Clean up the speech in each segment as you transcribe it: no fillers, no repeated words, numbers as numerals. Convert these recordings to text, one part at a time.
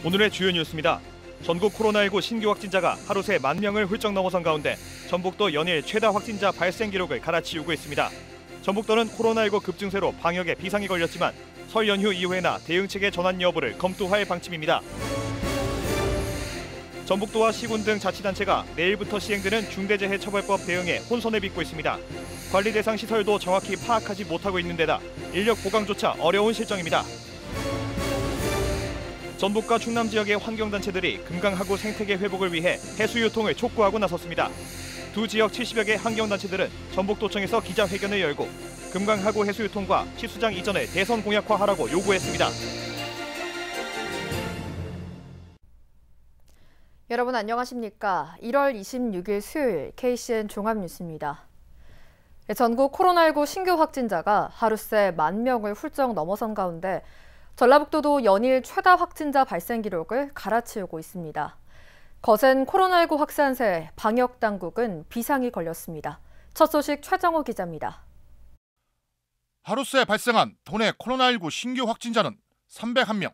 오늘의 주요 뉴스입니다. 전국 코로나19 신규 확진자가 하루 새 10,000명을 훌쩍 넘어선 가운데 전북도 연일 최다 확진자 발생 기록을 갈아치우고 있습니다. 전북도는 코로나19 급증세로 방역에 비상이 걸렸지만 설 연휴 이후에나 대응체계 전환 여부를 검토할 방침입니다. 전북도와 시군 등 자치단체가 내일부터 시행되는 중대재해처벌법 대응에 혼선을 빚고 있습니다. 관리 대상 시설도 정확히 파악하지 못하고 있는 데다 인력 보강조차 어려운 실정입니다. 전북과 충남 지역의 환경단체들이 금강하구 생태계 회복을 위해 해수유통을 촉구하고 나섰습니다. 두 지역 70여 개 환경단체들은 전북도청에서 기자회견을 열고 금강하구 해수유통과 치수장 이전을 대선 공약화하라고 요구했습니다. 여러분 안녕하십니까? 1월 26일 수요일 KCN 종합뉴스입니다. 전국 코로나19 신규 확진자가 하루새 10,000명을 훌쩍 넘어선 가운데 전라북도도 연일 최다 확진자 발생 기록을 갈아치우고 있습니다. 거센 코로나19 확산세에 방역당국은 비상이 걸렸습니다. 첫 소식 최정호 기자입니다. 하루새 발생한 도내 코로나19 신규 확진자는 301명.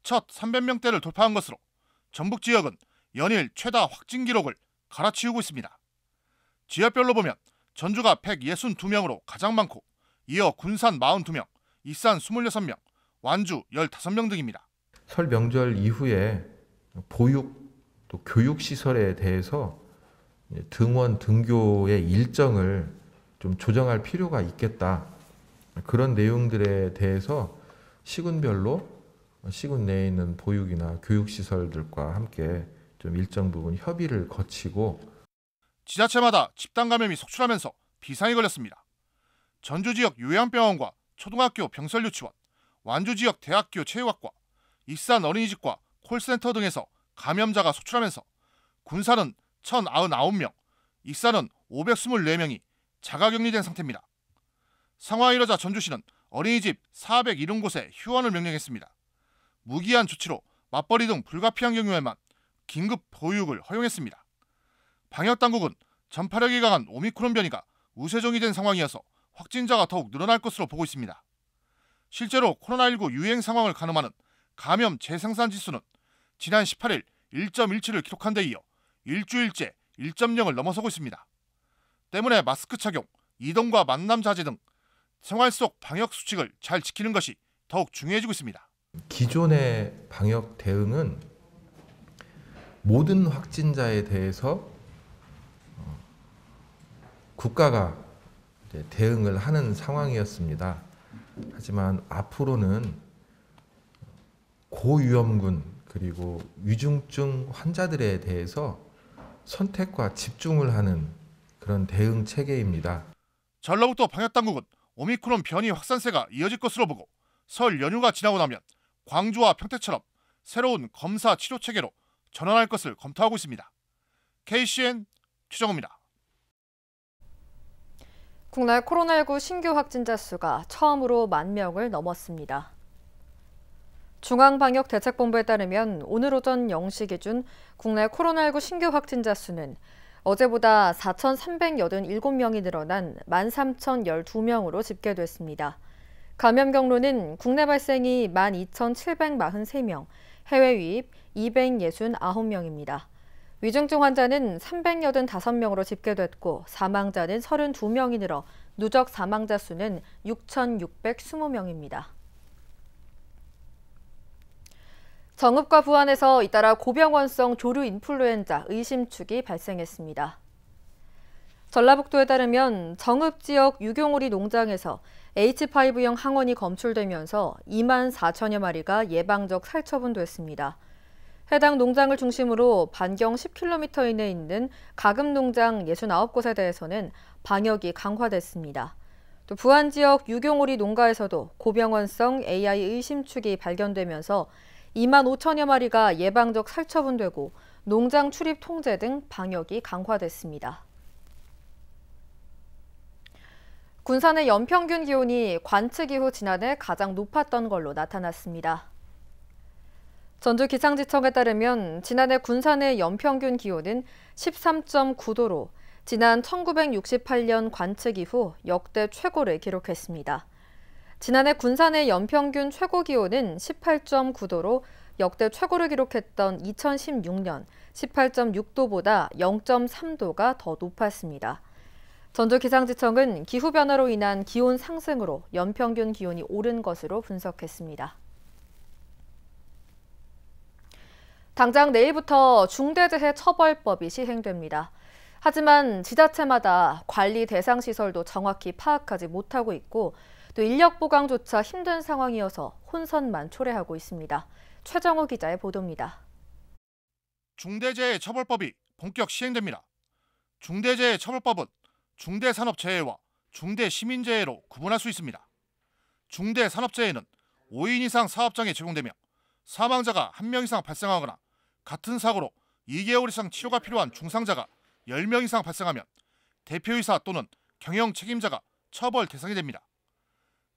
첫 300명대를 돌파한 것으로 전북 지역은 연일 최다 확진 기록을 갈아치우고 있습니다. 지역별로 보면 전주가 162명으로 가장 많고 이어 군산 42명, 익산 26명, 완주 15명 등입니다. 설 명절 이후에 보육 또 교육 시설에 대해서 등원 등교의 일정을 좀 조정할 필요가 있겠다. 그런 내용들에 대해서 시군별로 시군 내에 있는 보육이나 교육 시설들과 함께 좀 일정 부분 협의를 거치고 지자체마다 집단 감염이 속출하면서 비상이 걸렸습니다. 전주 지역 요양병원과 초등학교 병설 유치원, 완주 지역 대학교 체육학과, 익산 어린이집과 콜센터 등에서 감염자가 속출하면서 군산은 1,099명, 익산은 524명이 자가격리된 상태입니다. 상황이 이러자 전주시는 어린이집 470곳에 휴원을 명령했습니다. 무기한 조치로 맞벌이 등 불가피한 경우에만 긴급 보육을 허용했습니다. 방역당국은 전파력이 강한 오미크론 변이가 우세종이 된 상황이어서 확진자가 더욱 늘어날 것으로 보고 있습니다. 실제로 코로나19 유행 상황을 가늠하는 감염 재생산 지수는 지난 18일 1.17을 기록한 데 이어 일주일째 1.0을 넘어서고 있습니다. 때문에 마스크 착용, 이동과 만남 자제 등 생활 속 방역 수칙을 잘 지키는 것이 더욱 중요해지고 있습니다. 기존의 방역 대응은 모든 확진자에 대해서 국가가 대응을 하는 상황이었습니다. 하지만 앞으로는 고위험군 그리고 위중증 환자들에 대해서 선택과 집중을 하는 그런 대응 체계입니다. 전라북도 방역당국은 오미크론 변이 확산세가 이어질 것으로 보고 설 연휴가 지나고 나면 광주와 평택처럼 새로운 검사 치료 체계로 전환할 것을 검토하고 있습니다. KCN 최정호입니다. 국내 코로나19 신규 확진자 수가 처음으로 10,000명을 넘었습니다. 중앙방역대책본부에 따르면 오늘 오전 0시 기준 국내 코로나19 신규 확진자 수는 어제보다 4,387명이 늘어난 13,012명으로 집계됐습니다. 감염 경로는 국내 발생이 12,743명, 해외 유입 269명입니다. 위중증 환자는 385명으로 집계됐고 사망자는 32명이 늘어 누적 사망자 수는 6,620명입니다. 정읍과 부안에서 잇따라 고병원성 조류 인플루엔자 의심축이 발생했습니다. 전라북도에 따르면 정읍 지역 유경오리 농장에서 H5형 항원이 검출되면서 24,000여 마리가 예방적 살처분됐습니다. 해당 농장을 중심으로 반경 10km 이내에 있는 가금농장 69곳에 대해서는 방역이 강화됐습니다. 또 부안 지역 유경오리 농가에서도 고병원성 AI 의심축이 발견되면서 25,000여 마리가 예방적 살처분되고 농장 출입 통제 등 방역이 강화됐습니다. 군산의 연평균 기온이 관측 이후 지난해 가장 높았던 걸로 나타났습니다. 전주기상지청에 따르면 지난해 군산의 연평균 기온은 13.9도로 지난 1968년 관측 이후 역대 최고를 기록했습니다. 지난해 군산의 연평균 최고 기온은 18.9도로 역대 최고를 기록했던 2016년 18.6도보다 0.3도가 더 높았습니다. 전주기상지청은 기후변화로 인한 기온 상승으로 연평균 기온이 오른 것으로 분석했습니다. 당장 내일부터 중대재해처벌법이 시행됩니다. 하지만 지자체마다 관리 대상 시설도 정확히 파악하지 못하고 있고 또 인력 보강조차 힘든 상황이어서 혼선만 초래하고 있습니다. 최정호 기자의 보도입니다. 중대재해처벌법이 본격 시행됩니다. 중대재해처벌법은 중대산업재해와 중대시민재해로 구분할 수 있습니다. 중대산업재해는 5인 이상 사업장에 적용되며 사망자가 1명 이상 발생하거나 같은 사고로 2개월 이상 치료가 필요한 중상자가 10명 이상 발생하면 대표이사 또는 경영 책임자가 처벌 대상이 됩니다.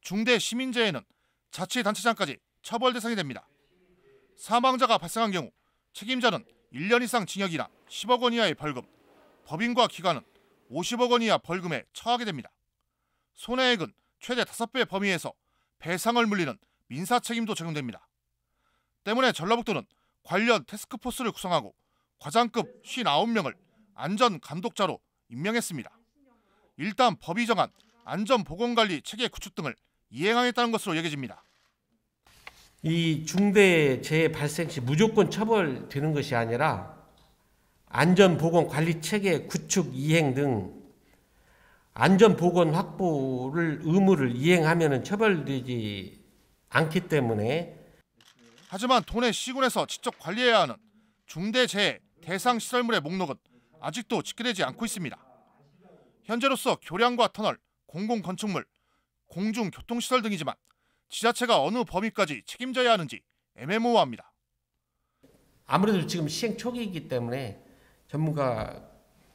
중대시민재해는 자치단체장까지 처벌 대상이 됩니다. 사망자가 발생한 경우 책임자는 1년 이상 징역이나 10억 원 이하의 벌금, 법인과 기관은 50억 원 이하 벌금에 처하게 됩니다. 손해액은 최대 5배 범위에서 배상을 물리는 민사책임도 적용됩니다. 때문에 전라북도는 관련 태스크포스를 구성하고 과장급 59명을 안전감독자로 임명했습니다. 일단 법이 정한 안전보건관리 체계 구축 등을 이행하겠다는 것으로 여겨집니다. 이 중대재해 발생 시 무조건 처벌되는 것이 아니라 안전보건관리체계 구축 이행 등 안전보건 확보를 의무를 이행하면 처벌되지 않기 때문에 하지만 도내 시군에서 직접 관리해야 하는 중대재해 대상 시설물의 목록은 아직도 집계되지 않고 있습니다. 현재로서 교량과 터널, 공공건축물, 공중교통시설 등이지만 지자체가 어느 범위까지 책임져야 하는지 애매모호합니다. 아무래도 지금 시행 초기이기 때문에 전문가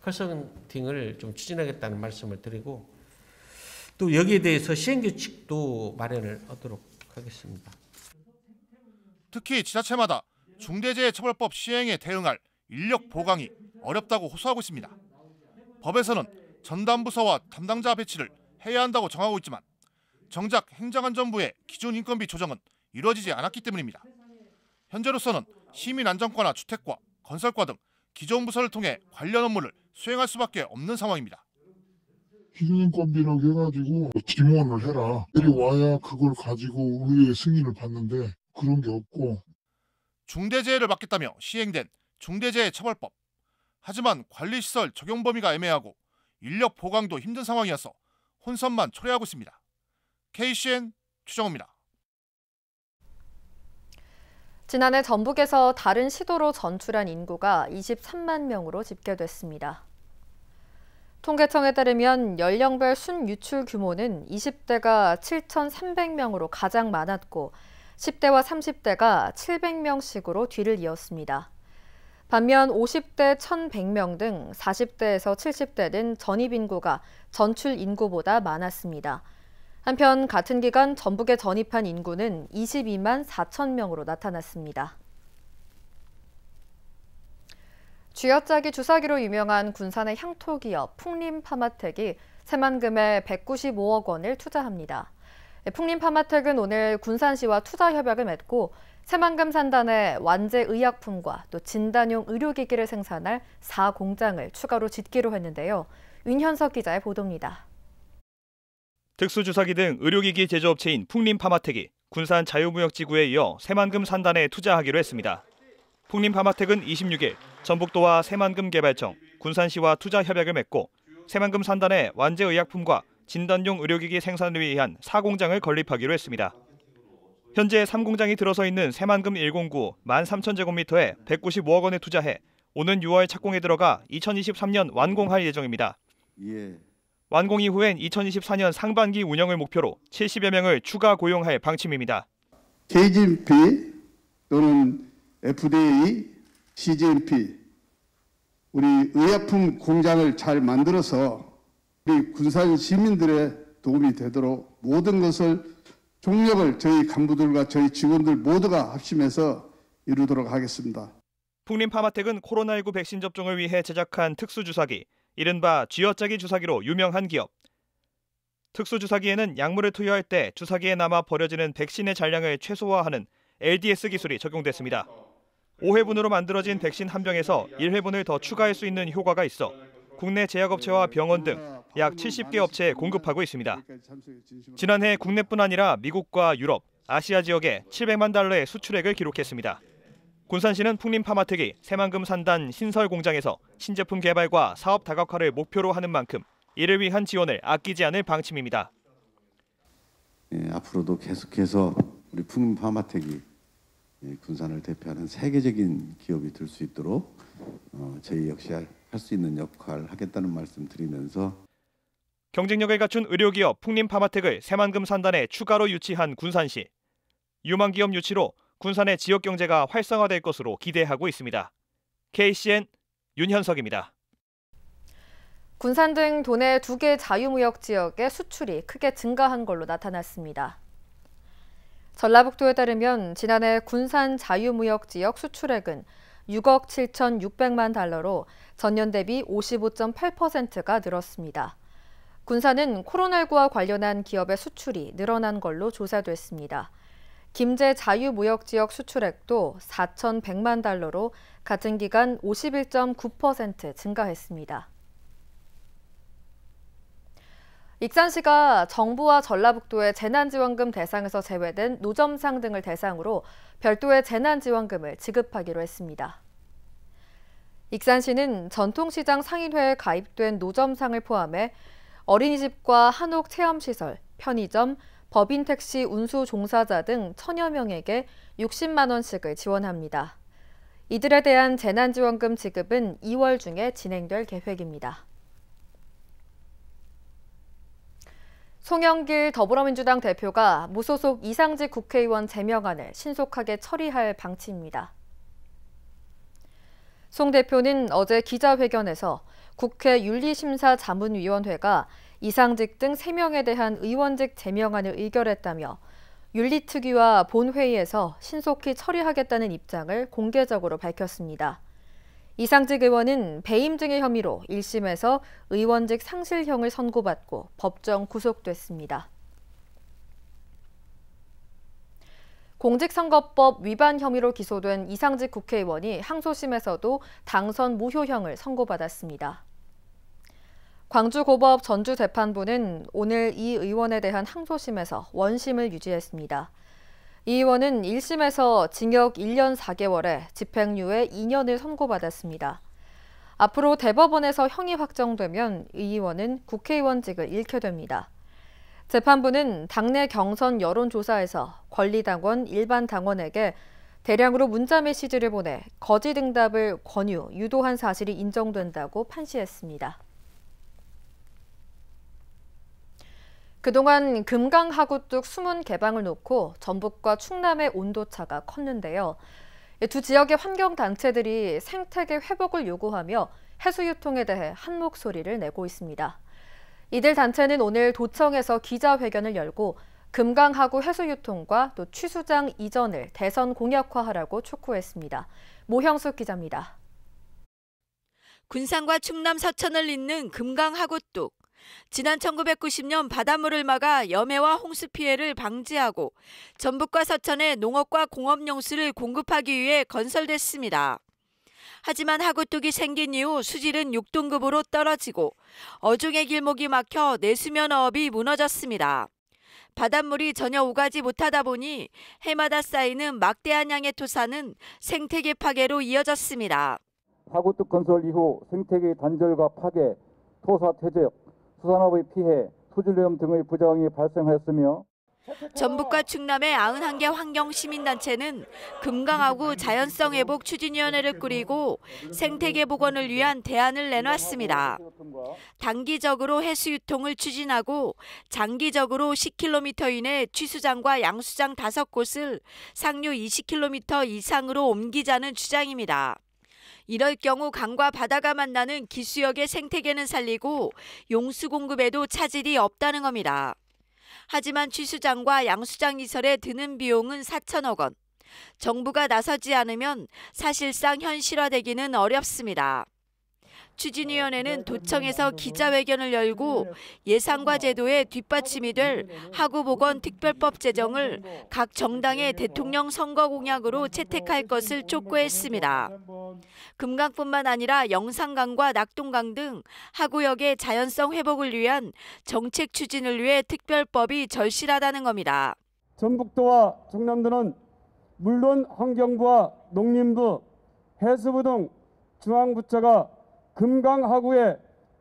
컨설팅을 좀 추진하겠다는 말씀을 드리고 또 여기에 대해서 시행규칙도 마련을 하도록 하겠습니다. 특히 지자체마다 중대재해처벌법 시행에 대응할 인력 보강이 어렵다고 호소하고 있습니다. 법에서는 전담부서와 담당자 배치를 해야 한다고 정하고 있지만 정작 행정안전부의 기준인건비 조정은 이루어지지 않았기 때문입니다. 현재로서는 시민안전과나 주택과 건설과 등 기존 부서를 통해 관련 업무를 수행할 수밖에 없는 상황입니다. 기준인건비라고 해가지고 지원을 해라. 이리 와야 그걸 가지고 의회의 승인을 받는데 그런 게 없고. 중대재해를 막겠다며 시행된 중대재해처벌법. 하지만 관리시설 적용 범위가 애매하고 인력 보강도 힘든 상황이어서 혼선만 초래하고 있습니다. KCN 최정호입니다. 지난해 전북에서 다른 시도로 전출한 인구가 23만 명으로 집계됐습니다. 통계청에 따르면 연령별 순유출 규모는 20대가 7,300명으로 가장 많았고 10대와 30대가 700명씩으로 뒤를 이었습니다. 반면 50대 1,100명 등 40대에서 70대는 전입 인구가 전출 인구보다 많았습니다. 한편 같은 기간 전북에 전입한 인구는 22만 4천 명으로 나타났습니다. 쥐어짜기 주사기로 유명한 군산의 향토기업 풍림파마텍이 새만금에 195억 원을 투자합니다. 풍림파마텍은 오늘 군산시와 투자협약을 맺고 새만금 산단에 완제의약품과 또 진단용 의료기기를 생산할 4공장을 추가로 짓기로 했는데요. 윤현석 기자의 보도입니다. 특수주사기 등 의료기기 제조업체인 풍림파마텍이 군산 자유무역지구에 이어 새만금 산단에 투자하기로 했습니다. 풍림파마텍은 26일 전북도와 새만금개발청, 군산시와 투자협약을 맺고 새만금 산단에 완제의약품과 진단용 의료기기 생산을 위한 4공장을 건립하기로 했습니다. 현재 3공장이 들어서 있는 새만금 109 13,000제곱미터에 195억 원을 투자해 오는 6월 착공에 들어가 2023년 완공할 예정입니다. 완공 이후엔 2024년 상반기 운영을 목표로 70여 명을 추가 고용할 방침입니다. KGMP 또는 FDA, CGMP 우리 의약품 공장을 잘 만들어서 우리 군산 시민들의 도움이 되도록 모든 것을 총력을 저희 간부들과 저희 직원들 모두가 합심해서 이루도록 하겠습니다. 풍림파마텍은 코로나19 백신 접종을 위해 제작한 특수주사기, 이른바 쥐어짜기 주사기로 유명한 기업. 특수주사기에는 약물을 투여할 때 주사기에 남아 버려지는 백신의 잔량을 최소화하는 LDS 기술이 적용됐습니다. 5회분으로 만들어진 백신 한 병에서 1회분을 더 추가할 수 있는 효과가 있어 국내 제약업체와 병원 등 약 70개 업체에 공급하고 있습니다. 지난해 국내뿐 아니라 미국과 유럽, 아시아 지역에 700만 달러의 수출액을 기록했습니다. 군산시는 풍림파마특이 새만금 산단 신설 공장에서 신제품 개발과 사업 다각화를 목표로 하는 만큼 이를 위한 지원을 아끼지 않을 방침입니다. 앞으로도 계속해서 우리 풍림파마텍이 군산을 대표하는 세계적인 기업이 될 수 있도록 저희 역시 할 수 있는 역할을 하겠다는 말씀 드리면서 경쟁력을 갖춘 의료기업 풍림파마텍을 새만금 산단에 추가로 유치한 군산시. 유망기업 유치로 군산의 지역 경제가 활성화될 것으로 기대하고 있습니다. KCN 윤현석입니다. 군산 등 도내 2개 자유무역 지역의 수출이 크게 증가한 걸로 나타났습니다. 전라북도에 따르면 지난해 군산 자유무역 지역 수출액은 6억 7,600만 달러로 전년 대비 55.8%가 늘었습니다. 군산은 코로나19와 관련한 기업의 수출이 늘어난 걸로 조사됐습니다. 김제 자유무역지역 수출액도 4,100만 달러로 같은 기간 51.9% 증가했습니다. 익산시가 정부와 전라북도의 재난지원금 대상에서 제외된 노점상 등을 대상으로 별도의 재난지원금을 지급하기로 했습니다. 익산시는 전통시장 상인회에 가입된 노점상을 포함해 어린이집과 한옥체험시설, 편의점, 법인택시 운수 종사자 등 1,000여 명에게 60만 원씩을 지원합니다. 이들에 대한 재난지원금 지급은 2월 중에 진행될 계획입니다. 송영길 더불어민주당 대표가 무소속 이상직 국회의원 제명안을 신속하게 처리할 방침입니다. 송 대표는 어제 기자회견에서 국회 윤리심사자문위원회가 이상직 등 3명에 대한 의원직 제명안을 의결했다며 윤리특위와 본회의에서 신속히 처리하겠다는 입장을 공개적으로 밝혔습니다. 이상직 의원은 배임 등의 혐의로 1심에서 의원직 상실형을 선고받고 법정 구속됐습니다. 공직선거법 위반 혐의로 기소된 이상직 국회의원이 항소심에서도 당선 무효형을 선고받았습니다. 광주고법 전주재판부는 오늘 이 의원에 대한 항소심에서 원심을 유지했습니다. 이 의원은 1심에서 징역 1년 4개월에 집행유예 2년을 선고받았습니다. 앞으로 대법원에서 형이 확정되면 이 의원은 국회의원직을 잃게 됩니다. 재판부는 당내 경선 여론조사에서 권리당원 일반 당원에게 대량으로 문자 메시지를 보내 거짓 응답을 권유, 유도한 사실이 인정된다고 판시했습니다. 그동안 금강하구뚝 수문 개방을 놓고 전북과 충남의 온도차가 컸는데요. 두 지역의 환경단체들이 생태계 회복을 요구하며 해수유통에 대해 한 목소리를 내고 있습니다. 이들 단체는 오늘 도청에서 기자회견을 열고 금강하구 해수유통과 또 취수장 이전을 대선 공약화하라고 촉구했습니다. 모형숙 기자입니다. 군산과 충남 서천을 잇는 금강하구뚝. 지난 1990년 바닷물을 막아 염해와 홍수 피해를 방지하고 전북과 서천에 농업과 공업용수를 공급하기 위해 건설됐습니다. 하지만 하구뚝이 생긴 이후 수질은 6등급으로 떨어지고 어종의 길목이 막혀 내수면 어업이 무너졌습니다. 바닷물이 전혀 오가지 못하다 보니 해마다 쌓이는 막대한 양의 토사는 생태계 파괴로 이어졌습니다. 하구뚝 건설 이후 생태계 단절과 파괴, 토사 퇴적, 수산업의 피해, 수질오염 등의 부작용이 발생하였으며 전북과 충남의 91개 환경시민단체는 금강하구 자연성 회복 추진위원회를 꾸리고 생태계 복원을 위한 대안을 내놨습니다. 단기적으로 해수유통을 추진하고 장기적으로 10km 이내 취수장과 양수장 5곳을 상류 20km 이상으로 옮기자는 주장입니다. 이럴 경우 강과 바다가 만나는 기수역의 생태계는 살리고 용수 공급에도 차질이 없다는 겁니다. 하지만 취수장과 양수장 이설에 드는 비용은 4천억 원. 정부가 나서지 않으면 사실상 현실화되기는 어렵습니다. 정책추진위원회는 도청에서 기자회견을 열고 예산과 제도에 뒷받침이 될 하구보건특별법 제정을 각 정당의 대통령 선거 공약으로 채택할 것을 촉구했습니다. 금강뿐만 아니라 영산강과 낙동강 등 하구역의 자연성 회복을 위한 정책 추진을 위해 특별법이 절실하다는 겁니다. 전북도와 충남도는 물론 환경부와 농림부, 해수부 등 중앙부처가 금강하구의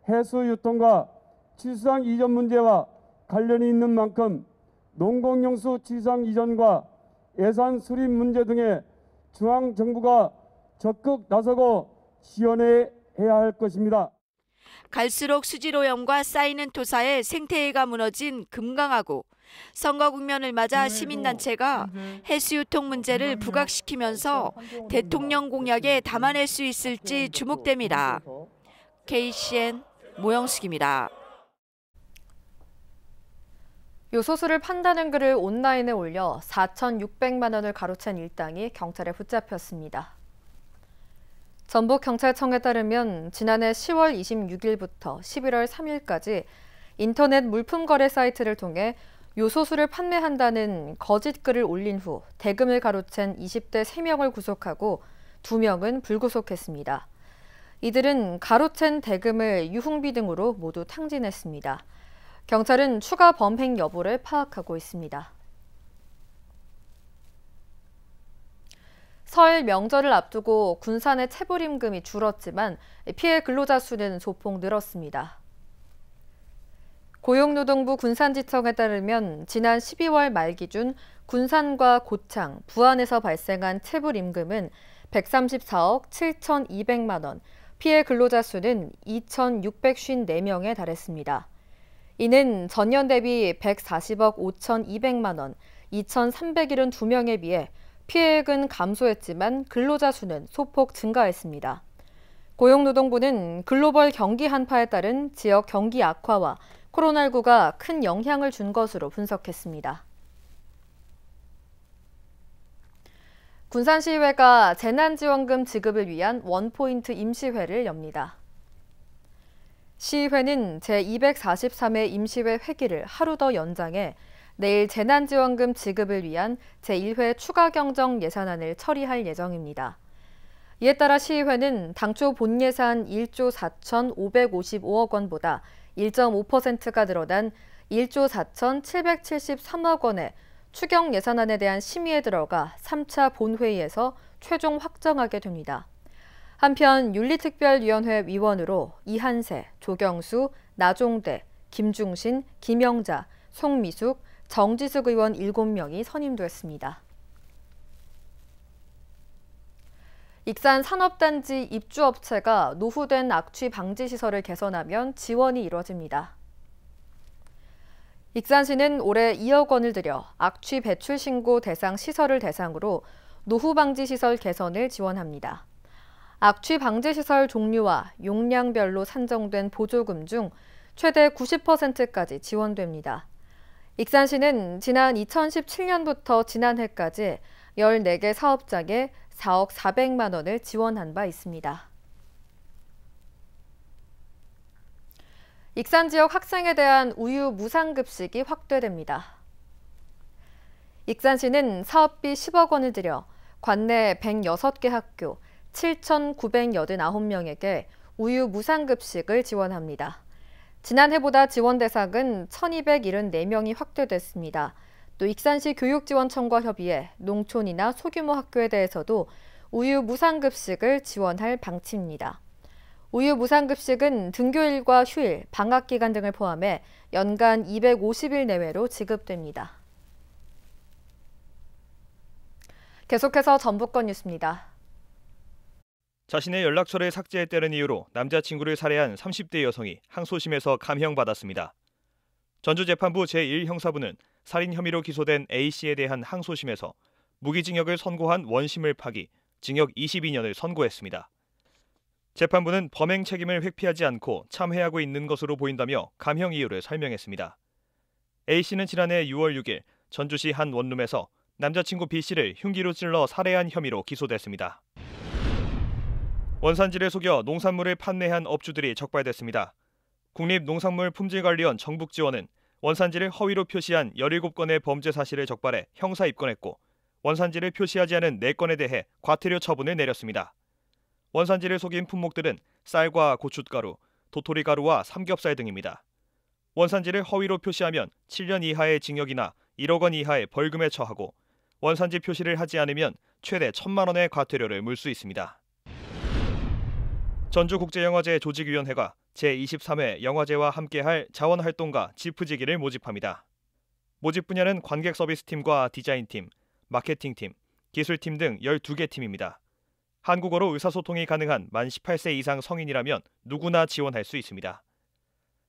해수 유통과 취수장 이전 문제와 관련이 있는 만큼 농공용수 취수장 이전과 예산 수립 문제 등에 중앙정부가 적극 나서고 지원해야 할 것입니다. 갈수록 수질오염과 쌓이는 토사에 생태계가 무너진 금강하구. 선거 국면을 맞아 시민단체가 해수유통 문제를 부각시키면서 대통령 공약에 담아낼 수 있을지 주목됩니다. KCN 모영숙입니다. 요소수를 판다는 글을 온라인에 올려 4,600만 원을 가로챈 일당이 경찰에 붙잡혔습니다. 전북경찰청에 따르면 지난해 10월 26일부터 11월 3일까지 인터넷 물품 거래 사이트를 통해 요소수를 판매한다는 거짓 글을 올린 후 대금을 가로챈 20대 3명을 구속하고 2명은 불구속했습니다. 이들은 가로챈 대금을 유흥비 등으로 모두 탕진했습니다. 경찰은 추가 범행 여부를 파악하고 있습니다. 설 명절을 앞두고 군산의 체불임금이 줄었지만 피해 근로자 수는 소폭 늘었습니다. 고용노동부 군산지청에 따르면 지난 12월 말 기준 군산과 고창, 부안에서 발생한 체불임금은 134억 7,200만 원, 피해 근로자 수는 2,654명에 달했습니다. 이는 전년 대비 140억 5,200만 원, 2,372명에 비해 피해액은 감소했지만 근로자 수는 소폭 증가했습니다. 고용노동부는 글로벌 경기 한파에 따른 지역 경기 악화와 코로나19가 큰 영향을 준 것으로 분석했습니다. 군산시의회가 재난지원금 지급을 위한 원포인트 임시회를 엽니다. 시의회는 제243회 임시회 회기를 하루 더 연장해 내일 재난지원금 지급을 위한 제1회 추가 경정 예산안을 처리할 예정입니다. 이에 따라 시의회는 당초 본 예산 1조 4,555억 원보다 1.5%가 늘어난 1조 4,773억 원의 추경 예산안에 대한 심의에 들어가 3차 본회의에서 최종 확정하게 됩니다. 한편 윤리특별위원회 위원으로 이한세, 조경수, 나종대, 김중신, 김영자, 송미숙, 정지숙 의원 7명이 선임됐습니다. 익산 산업단지 입주업체가 노후된 악취 방지 시설을 개선하면 지원이 이뤄집니다. 익산시는 올해 2억 원을 들여 악취 배출 신고 대상 시설을 대상으로 노후 방지 시설 개선을 지원합니다. 악취 방지 시설 종류와 용량별로 산정된 보조금 중 최대 90%까지 지원됩니다. 익산시는 지난 2017년부터 지난해까지 14개 사업장에 4억 400만 원을 지원한 바 있습니다. 익산 지역 학생에 대한 우유 무상급식이 확대됩니다. 익산시는 사업비 10억 원을 들여 관내 106개 학교 7,989명에게 우유 무상급식을 지원합니다. 지난해보다 지원 대상은 1,274명이 확대됐습니다. 또 익산시 교육지원청과 협의해 농촌이나 소규모 학교에 대해서도 우유 무상급식을 지원할 방침입니다. 우유 무상급식은 등교일과 휴일, 방학기간 등을 포함해 연간 250일 내외로 지급됩니다. 계속해서 전북권 뉴스입니다. 자신의 연락처를 삭제했다는 이유로 남자친구를 살해한 30대 여성이 항소심에서 감형받았습니다. 전주재판부 제1형사부는 살인 혐의로 기소된 A씨에 대한 항소심에서 무기징역을 선고한 원심을 파기, 징역 22년을 선고했습니다. 재판부는 범행 책임을 회피하지 않고 참회하고 있는 것으로 보인다며 감형 이유를 설명했습니다. A씨는 지난해 6월 6일 전주시 한 원룸에서 남자친구 B씨를 흉기로 찔러 살해한 혐의로 기소됐습니다. 원산지를 속여 농산물을 판매한 업주들이 적발됐습니다. 국립농산물품질관리원 정북지원은 원산지를 허위로 표시한 17건의 범죄 사실을 적발해 형사 입건했고 원산지를 표시하지 않은 4건에 대해 과태료 처분을 내렸습니다. 원산지를 속인 품목들은 쌀과 고춧가루, 도토리가루와 삼겹살 등입니다. 원산지를 허위로 표시하면 7년 이하의 징역이나 1억 원 이하의 벌금에 처하고 원산지 표시를 하지 않으면 최대 1,000만 원의 과태료를 물 수 있습니다. 전주국제영화제 조직위원회가 제23회 영화제와 함께할 자원활동가 지프지기를 모집합니다. 모집 분야는 관객 서비스팀과 디자인팀, 마케팅팀, 기술팀 등 12개 팀입니다. 한국어로 의사소통이 가능한 만 18세 이상 성인이라면 누구나 지원할 수 있습니다.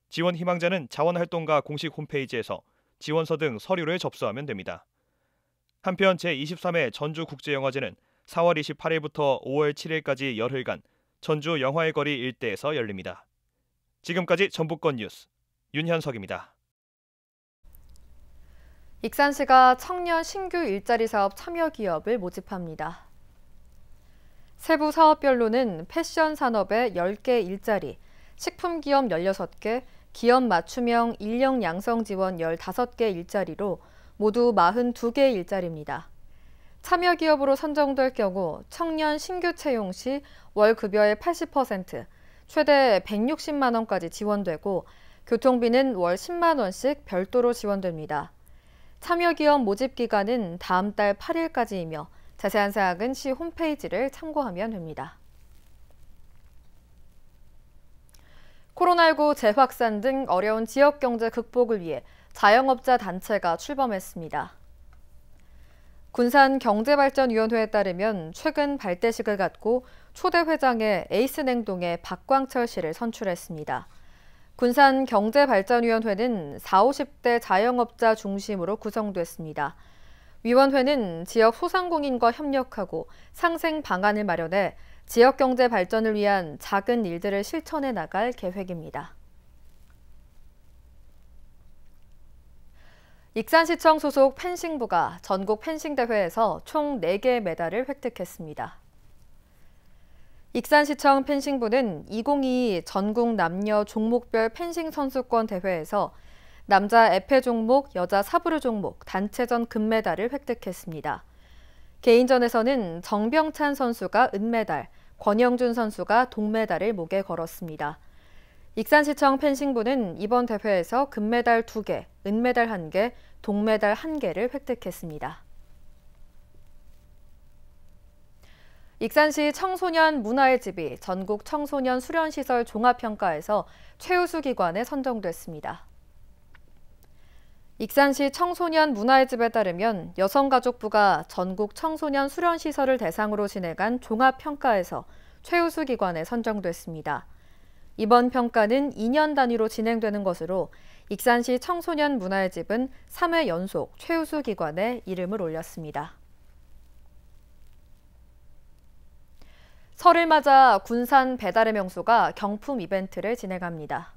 지원 희망자는 자원활동가 공식 홈페이지에서 지원서 등 서류를 접수하면 됩니다. 한편 제23회 전주국제영화제는 4월 28일부터 5월 7일까지 열흘간 전주 영화의 거리 일대에서 열립니다. 지금까지 전북권 뉴스 윤현석입니다. 익산시가 청년 신규 일자리 사업 참여 기업을 모집합니다. 세부 사업별로는 패션 산업의 10개 일자리, 식품 기업 16개, 기업 맞춤형 인력 양성 지원 15개 일자리로 모두 42개 일자리입니다. 참여 기업으로 선정될 경우 청년 신규 채용 시 월 급여의 80%, 최대 160만 원까지 지원되고 교통비는 월 10만 원씩 별도로 지원됩니다. 참여 기업 모집 기간은 다음 달 8일까지이며 자세한 사항은 시 홈페이지를 참고하면 됩니다. 코로나19 재확산 등 어려운 지역 경제 극복을 위해 자영업자 단체가 출범했습니다. 군산경제발전위원회에 따르면 최근 발대식을 갖고 초대 회장에 에이스냉동의 박광철 씨를 선출했습니다. 군산경제발전위원회는 40, 50대 자영업자 중심으로 구성됐습니다. 위원회는 지역 소상공인과 협력하고 상생 방안을 마련해 지역 경제 발전을 위한 작은 일들을 실천해 나갈 계획입니다. 익산시청 소속 펜싱부가 전국 펜싱대회에서 총 4개의 메달을 획득했습니다. 익산시청 펜싱부는 2022 전국 남녀 종목별 펜싱 선수권 대회에서 남자 에페 종목, 여자 사브르 종목 단체전 금메달을 획득했습니다. 개인전에서는 정병찬 선수가 은메달, 권영준 선수가 동메달을 목에 걸었습니다. 익산시청 펜싱부는 이번 대회에서 금메달 2개, 은메달 1개, 동메달 1개를 획득했습니다. 익산시 청소년 문화의 집이 전국 청소년 수련시설 종합평가에서 최우수 기관에 선정됐습니다. 익산시 청소년 문화의 집에 따르면 여성가족부가 전국 청소년 수련시설을 대상으로 진행한 종합평가에서 최우수 기관에 선정됐습니다. 이번 평가는 2년 단위로 진행되는 것으로 익산시 청소년 문화의 집은 3회 연속 최우수 기관에 이름을 올렸습니다. 설을 맞아 군산 배달의 명수가 경품 이벤트를 진행합니다.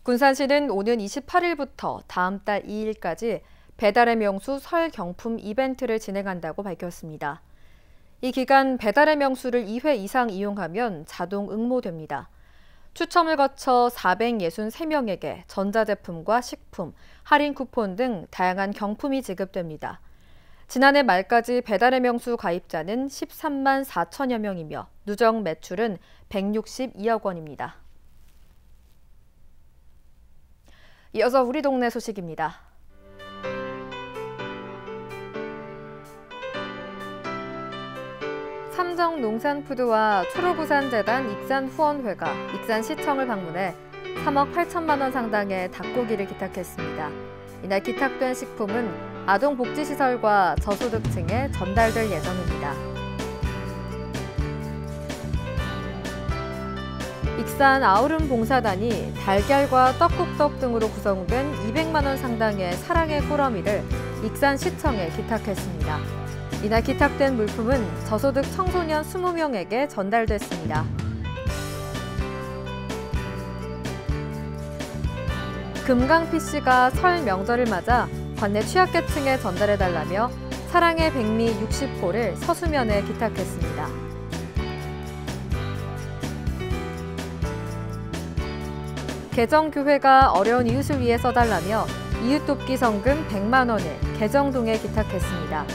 군산시는 오는 28일부터 다음 달 2일까지 배달의 명수 설 경품 이벤트를 진행한다고 밝혔습니다. 이 기간 배달의 명수를 2회 이상 이용하면 자동 응모됩니다. 추첨을 거쳐 463명에게 전자제품과 식품, 할인 쿠폰 등 다양한 경품이 지급됩니다. 지난해 말까지 배달의 명수 가입자는 13만 4천여 명이며 누적 매출은 162억 원입니다. 이어서 우리 동네 소식입니다. 삼정농산푸드와 초록우산재단 익산후원회가 익산시청을 방문해 3억 8천만 원 상당의 닭고기를 기탁했습니다. 이날 기탁된 식품은 아동복지시설과 저소득층에 전달될 예정입니다. 익산 아우름 봉사단이 달걀과 떡국떡 등으로 구성된 200만 원 상당의 사랑의 꾸러미를 익산시청에 기탁했습니다. 이날 기탁된 물품은 저소득 청소년 20명에게 전달됐습니다. 금강PC가 설 명절을 맞아 관내 취약계층에 전달해달라며 사랑의 백미 60호를 서수면에 기탁했습니다. 개정교회가 어려운 이웃을 위해 써달라며 이웃돕기 성금 100만 원을 개정동에 기탁했습니다.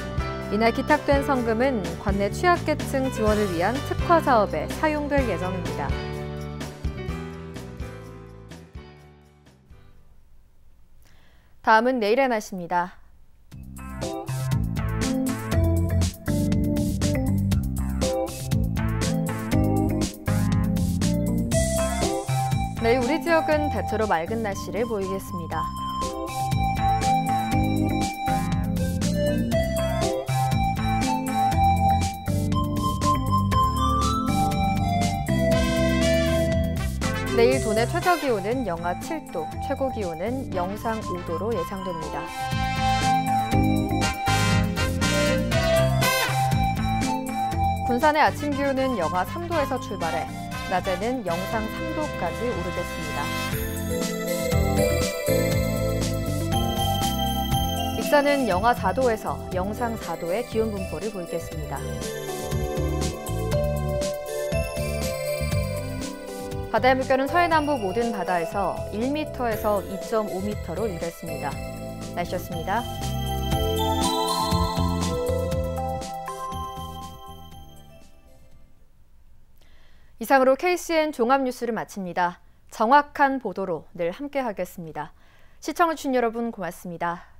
이날 기탁된 성금은 관내 취약계층 지원을 위한 특화 사업에 사용될 예정입니다. 다음은 내일의 날씨입니다. 내일 우리 지역은 대체로 맑은 날씨를 보이겠습니다. 내일 도내 최저기온은 영하 7도, 최고기온은 영상 5도로 예상됩니다. 군산의 아침 기온은 영하 3도에서 출발해 낮에는 영상 3도까지 오르겠습니다. 익산은 영하 4도에서 영상 4도의 기온 분포를 보이겠습니다. 바다의 물결은 서해남부 모든 바다에서 1m에서 2.5m로 일겠습니다. 날씨였습니다. 이상으로 KCN 종합뉴스를 마칩니다. 정확한 보도로 늘 함께하겠습니다. 시청해주신 여러분 고맙습니다.